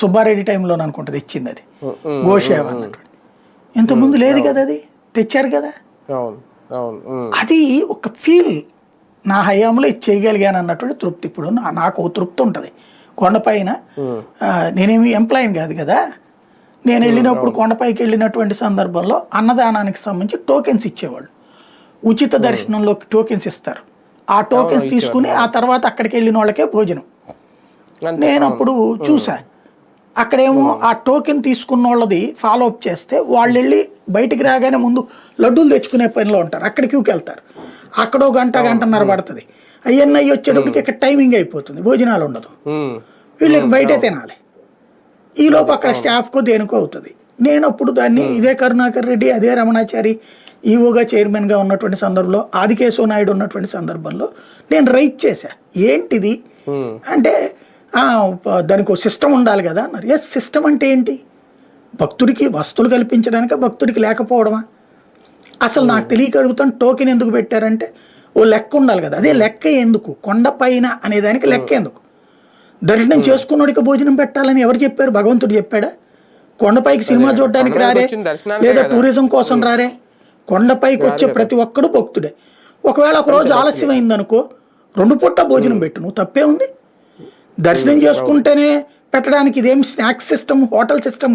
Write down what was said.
సుబ్బారెడ్డి టైంలో అనుకుంటుంది ఇచ్చింది అది గోసేవ అన్నట్టు. ఇంతకుముందు లేదు కదా, అది తెచ్చారు కదా. అది ఒక ఫీల్, నా హయాంలో ఇది చేయగలిగాను అన్నటువంటి తృప్తి. ఇప్పుడు నాకు తృప్తి ఉంటుంది. కొండపైన నేనేమి ఎంప్లాయీని కాదు కదా, నేను వెళ్ళినప్పుడు కొండపైకి వెళ్ళినటువంటి సందర్భంలో అన్నదానానికి సంబంధించి టోకెన్స్ ఇచ్చేవాళ్ళు. ఉచిత దర్శనంలో టోకెన్స్ ఇస్తారు. ఆ టోకెన్స్ తీసుకుని ఆ తర్వాత అక్కడికి వెళ్ళిన వాళ్ళకే భోజనం. నేను అప్పుడు చూసా, అక్కడేమో ఆ టోకెన్ తీసుకున్న వాళ్ళది ఫాలో అప్ చేస్తే వాళ్ళు వెళ్ళి బయటికి రాగానే ముందు లడ్డూలు తెచ్చుకునే పనిలో ఉంటారు, అక్కడ క్యూకి వెళ్తారు. అక్కడో గంటన్నర పడుతుంది. అవన్నీ వచ్చేటప్పటికి ఇక్కడ టైమింగ్ అయిపోతుంది, భోజనాలు ఉండదు, వీళ్ళకి బయటే తినాలి. ఈలోపు అక్కడ స్టాఫ్కో దేనికో అవుతుంది. నేను అప్పుడు దాన్ని ఇదే కరుణాకర్ రెడ్డి, అదే రమణాచారి ఈవోగా చైర్మన్గా ఉన్నటువంటి సందర్భంలో, ఆదికేశవ నాయుడు ఉన్నటువంటి సందర్భంలో నేను రైట్ చేశా. ఏంటిది అంటే దానికి ఒక సిస్టమ్ ఉండాలి కదా అన్నారు. ఎస్, సిస్టమ్ అంటే ఏంటి? భక్తుడికి వస్తువులు కల్పించడానిక, భక్తుడికి లేకపోవడమా? అసలు నాకు తెలియక అడుగుతాను, టోకెన్ ఎందుకు పెట్టారంటే ఓ లెక్క ఉండాలి కదా. అదే లెక్క ఎందుకు? కొండపైన అనేదానికి లెక్క ఎందుకు? దర్శనం చేసుకున్నోడికి భోజనం పెట్టాలని ఎవరు చెప్పారు? భగవంతుడు చెప్పాడా? కొండపైకి సినిమా చూడడానికి రారే, లేదా టూరిజం కోసం రారే, కొండపైకి వచ్చే ప్రతి ఒక్కడు భక్తుడే. ఒకవేళ ఒక రోజు ఆలస్యం అయిందనుకో, 2 పూట భోజనం పెట్టు, నువ్వు తప్పే ఉంది. దర్శనం చేసుకుంటేనే పెట్టడానికి ఇదేం స్నాక్స్ సిస్టమ్, హోటల్ సిస్టమ్